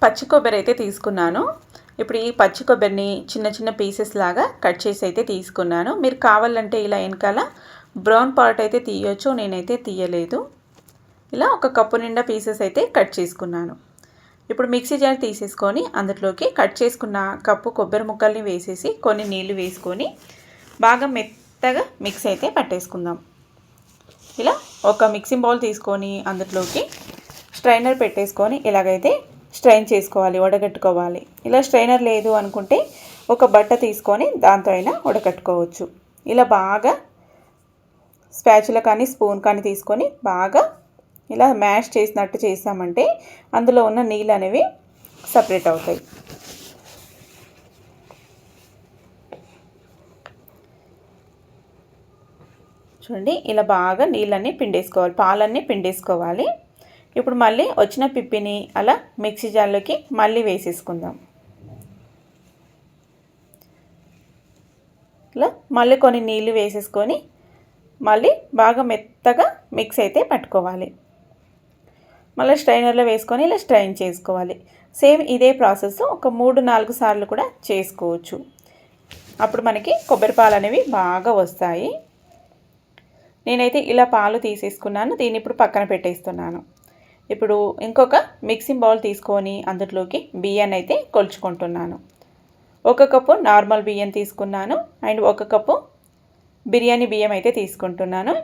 పచ్చి కొబ్బరి అయితే తీసుకున్నాను. ఇప్పుడు ఈ పచ్చి కొబ్బరిని చిన్న చిన్న పీసెస్ లాగా కట్ చేసి అయితే తీసుకున్నాను. మీరు కావాలంటే ఇలా వెనకాల బ్రౌన్ పార్ట్ అయితే తీయొచ్చు, నేనైతే తీయలేదు. ఇలా ఒక కప్పు నిండా పీసెస్ అయితే కట్ చేసుకున్నాను. ఇప్పుడు మిక్సీ జార్ తీసేసుకొని అందులోకి కట్ చేసుకున్న కప్పు కొబ్బరి ముక్కల్ని వేసేసి కొన్ని నీళ్లు వేసుకొని బాగా మెత్తగా మిక్స్ అయితే పట్టేసుకుందాం. ఇలా ఒక మిక్సింగ్ బౌల్ తీసుకొని అందులోకి స్ట్రైనర్ పెట్టేసుకొని ఇలాగైతే స్ట్రైన్ చేసుకోవాలి, వడగట్టుకోవాలి. ఇలా స్ట్రైనర్ లేదు అనుకుంటే ఒక బట్ట తీసుకొని దాంతో అయినా వడకట్టుకోవచ్చు. ఇలా బాగా స్పాచులా కానీ స్పూన్ కానీ తీసుకొని బాగా ఇలా మ్యాష్ చేసినట్టు చేసామంటే అందులో ఉన్న నీళ్ళు అనేవి సపరేట్ అవుతాయి. చూడండి, ఇలా బాగా నీళ్ళన్నీ పిండేసుకోవాలి, పాలన్నీ పిండేసుకోవాలి. ఇప్పుడు మళ్ళీ వచ్చిన పిప్పిని అలా మిక్సీ జార్లోకి మళ్ళీ వేసేసుకుందాం. ఇలా మళ్ళీ కొన్ని నీళ్ళు వేసేసుకొని మళ్ళీ బాగా మెత్తగా మిక్స్ అయితే పట్టుకోవాలి. మళ్ళీ స్ట్రైనర్లో వేసుకొని ఇలా స్ట్రైన్ చేసుకోవాలి. సేమ్ ఇదే ప్రాసెస్ ఒక 3-4 సార్లు కూడా చేసుకోవచ్చు. అప్పుడు మనకి కొబ్బరి పాలు అనేవి బాగా వస్తాయి. నేనైతే ఇలా పాలు తీసేసుకున్నాను. దీన్ని ఇప్పుడు పక్కన పెట్టేస్తున్నాను. ఇప్పుడు ఇంకొక మిక్సింగ్ బౌల్ తీసుకొని అందులోకి బియ్యాన్ని అయితే కొలుచుకుంటున్నాను. 1 కప్పు నార్మల్ బియ్యం తీసుకున్నాను అండ్ 1 కప్పు బిర్యానీ బియ్యం అయితే తీసుకుంటున్నాను.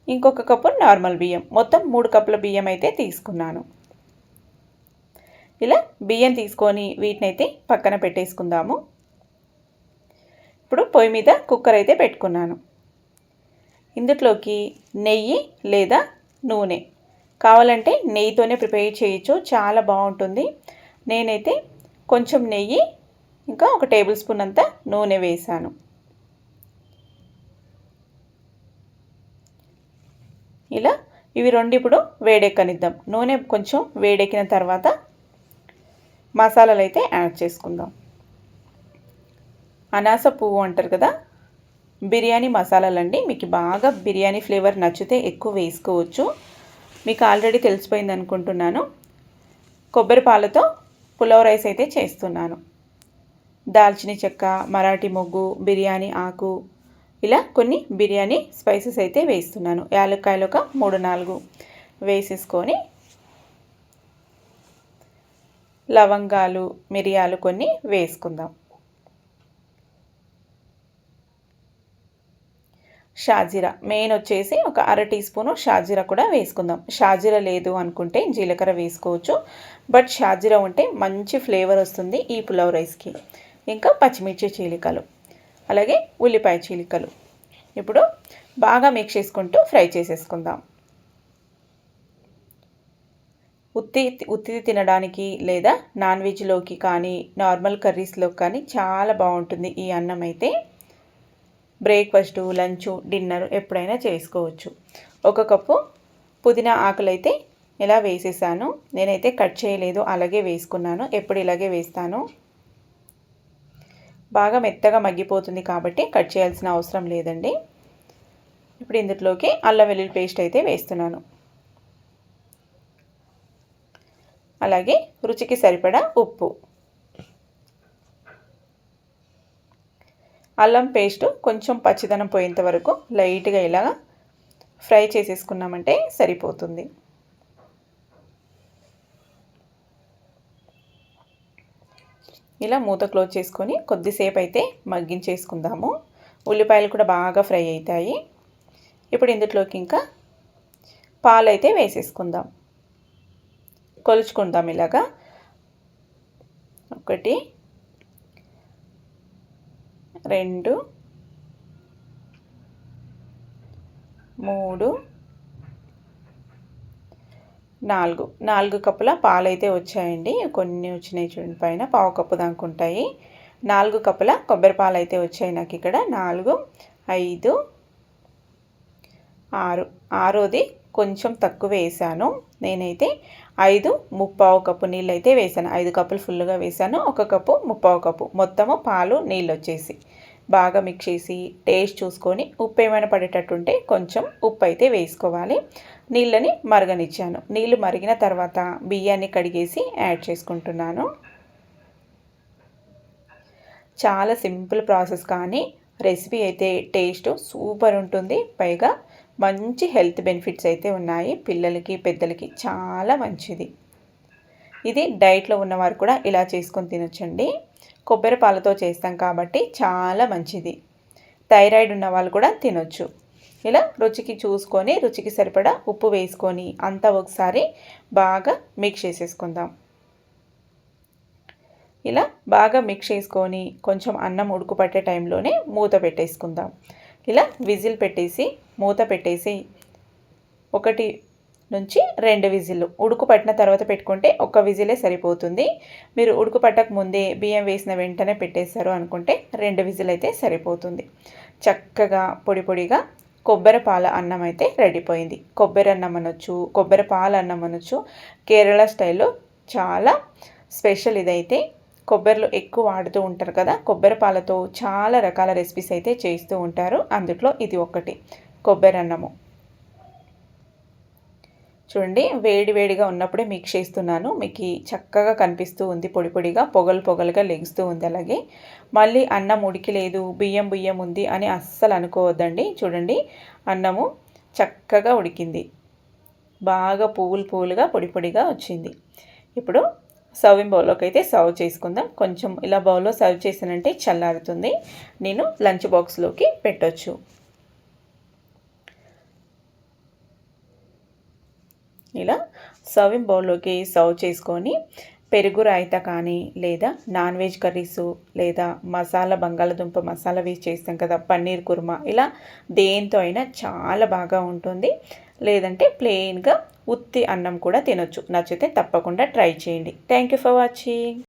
ఇంకొక కప్పు నార్మల్ బియ్యం, మొత్తం 3 కప్పుల బియ్యం అయితే తీసుకున్నాను. ఇలా బియ్యం తీసుకొని వీటిని అయితే పక్కన పెట్టేసుకుందాము. ఇప్పుడు పొయ్యి మీద కుక్కర్ అయితే పెట్టుకున్నాను. ఇందులోకి నెయ్యి లేదా నూనె కావాలంటే నెయ్యితోనే ప్రిపేర్ చేయొచ్చు, చాలా బాగుంటుంది. నేనైతే కొంచెం నెయ్యి ఇంకా 1 టేబుల్ స్పూన్ అంతా నూనె వేసాను. ఇలా ఇవి రెండు ఇప్పుడు వేడెక్కనిద్దాం. నూనె కొంచెం వేడెక్కిన తర్వాత మసాలాలు అయితే యాడ్ చేసుకుందాం. అనాస పువ్వు అంటారు కదా, బిర్యానీ మసాలాలండి. మీకు బాగా బిర్యానీ ఫ్లేవర్ నచ్చితే ఎక్కువ వేసుకోవచ్చు. మీకు ఆల్రెడీ తెలిసిపోయింది అనుకుంటున్నాను. కొబ్బరి పాలతో పులావ్ రైస్ అయితే చేస్తున్నాను. దాల్చిన చెక్క, మరాఠీ మొగ్గు, బిర్యానీ ఆకు, ఇలా కొన్ని బిర్యానీ స్పైసెస్ అయితే వేస్తున్నాను. యాలక్కాయలు ఒక 3-4 వేసేసుకొని లవంగాలు, మిరియాలు కొన్ని వేసుకుందాం. షాజీరా మెయిన్ వచ్చేసి ఒక 1/2 టీ స్పూను షాజీరా కూడా వేసుకుందాం. షాజీరా లేదు అనుకుంటే జీలకర్ర వేసుకోవచ్చు, బట్ షాజీరా ఉంటే మంచి ఫ్లేవర్ వస్తుంది ఈ పులావ్ రైస్కి. ఇంకా పచ్చిమిర్చి చీలికలు, అలాగే ఉల్లిపాయ చీలికలు. ఇప్పుడు బాగా మిక్స్ చేసుకుంటూ ఫ్రై చేసేసుకుందాం. ఉత్తి తినడానికి లేదా నాన్ వెజ్లోకి కానీ నార్మల్ కర్రీస్లోకి కానీ చాలా బాగుంటుంది ఈ అన్నం అయితే. బ్రేక్ఫాస్ట్, లంచ్, డిన్నర్ ఎప్పుడైనా చేసుకోవచ్చు. 1 కప్పు పుదీనా ఆకులైతే ఇలా వేసేసాను. నేనైతే కట్ చేయలేదు, అలాగే వేసుకున్నాను. ఎప్పుడు ఇలాగే వేస్తాను. బాగా మెత్తగా మగ్గిపోతుంది కాబట్టి కట్ చేయాల్సిన అవసరం లేదండి. ఇప్పుడు ఇందులోకి అల్లం వెల్లుల్లి పేస్ట్ అయితే వేస్తున్నాను. అలాగే రుచికి సరిపడా ఉప్పు. అల్లం పేస్ట్ కొంచెం పచ్చిదనం పోయేంత వరకు లైట్గా ఇలా ఫ్రై చేసేసుకున్నామంటే సరిపోతుంది. ఇలా మూత క్లోజ్ చేసుకొని కొద్దిసేపు అయితే మగ్గించేసుకుందాము. ఉల్లిపాయలు కూడా బాగా ఫ్రై అవుతాయి. ఇప్పుడు ఇందులోకి ఇంకా పాలు అయితే వేసేసుకుందాం. కొలుచుకుందాం. ఇలాగా 1, 2, 3, 4 కప్పుల పాలు అయితే వచ్చాయండి. కొన్ని వచ్చినాయి చూడండి, పైన పావు కప్పు దాకా ఉంటాయి. 4 కప్పుల కొబ్బరి పాలు అయితే వచ్చాయి నాకు ఇక్కడ. 4, 5, 6. 6ది కొంచెం తక్కువ వేసాను. నేనైతే 5 ముప్పావు కప్పు నీళ్ళు అయితే వేసాను. 5 కప్పులు ఫుల్గా వేసాను. 1 కప్పు ముప్పావు కప్పు మొత్తము పాలు నీళ్ళు వచ్చేసి బాగా మిక్స్ చేసి టేస్ట్ చూసుకొని ఉప్పు ఏమైనా పడేటట్టుంటే కొంచెం ఉప్పు అయితే వేసుకోవాలి. నీళ్ళని మరగనిచ్చాను. నీళ్ళు మరిగిన తర్వాత బియ్యాన్ని కడిగేసి యాడ్ చేసుకుంటున్నాను. చాలా సింపుల్ ప్రాసెస్ కానీ రెసిపీ అయితే టేస్ట్ సూపర్ ఉంటుంది. పైగా మంచి హెల్త్ బెనిఫిట్స్ అయితే ఉన్నాయి. పిల్లలకి పెద్దలకి చాలా మంచిది. ఇది డైట్లో ఉన్నవారు కూడా ఇలా చేసుకొని తినొచ్చండి. కొబ్బరి పాలతో చేస్తాం కాబట్టి చాలా మంచిది. థైరాయిడ్ ఉన్న వాళ్ళు కూడా తినొచ్చు. ఇలా రుచికి చూసుకొని రుచికి సరిపడా ఉప్పు వేసుకొని అంతా ఒకసారి బాగా మిక్స్ చేసేసుకుందాం. ఇలా బాగా మిక్స్ చేసుకొని కొంచెం అన్నం ఉడుకు పట్టే టైంలోనే మూత పెట్టేసుకుందాం. ఇలా విజిల్ పెట్టేసి మూత పెట్టేసి 1 నుంచి 2 విజిల్లు ఉడుకు పట్టిన తర్వాత పెట్టుకుంటే 1 విజిలే సరిపోతుంది. మీరు ఉడుకు పట్టక ముందే బియ్యం వేసిన వెంటనే పెట్టేశారు అనుకుంటే 2 విజిల్ అయితే సరిపోతుంది. చక్కగా పొడి పొడిగా కొబ్బరి పాల అన్నం అయితే రెడీపోయింది. కొబ్బరి అన్నం అనొచ్చు, కొబ్బరి పాల అన్నం అనొచ్చు. కేరళ స్టైల్లో చాలా స్పెషల్ ఇదైతే. కొబ్బరిలో ఎక్కువ వాడుతూ ఉంటారు కదా, కొబ్బరి పాలతో చాలా రకాల రెసిపీస్ అయితే చేస్తూ ఉంటారు. అందులో ఇది ఒకటి కొబ్బరి అన్నము. చూడండి, వేడి వేడిగా ఉన్నప్పుడే మిక్స్ చేస్తున్నాను. మీకు చక్కగా కనిపిస్తూ ఉంది, పొడి పొడిగా పొగలు పొగలుగా లెగుస్తూ ఉంది. అలాగే మళ్ళీ అన్నం ఉడికిలేదు, బియ్యం బియ్యం ఉంది అని అస్సలు అనుకోవద్దండి. చూడండి, అన్నము చక్కగా ఉడికింది, బాగా పువ్వులు పువ్వులుగా పొడి పొడిగా వచ్చింది. ఇప్పుడు సర్వింగ్ బౌల్లోకి అయితే సర్వ్ చేసుకుందాం. కొంచెం ఇలా బౌల్లో సర్వ్ చేసానంటే చల్లారుతుంది. నేను లంచ్ బాక్స్లోకి పెట్టొచ్చు. ఇలా సర్వింగ్ బౌల్లోకి సర్వ్ చేసుకొని పెరుగు రాయితా కానీ లేదా నాన్ వెజ్ కర్రీసు లేదా మసాలా బంగాళదుంప మసాలా వేసి చేస్తాం కదా, పన్నీర్ కుర్మా, ఇలా దేంతో అయినా చాలా బాగా ఉంటుంది. లేదంటే ప్లెయిన్గా ఉత్తి అన్నం కూడా తినొచ్చు. నచ్చితే తప్పకుండా ట్రై చేయండి. Thank you for watching.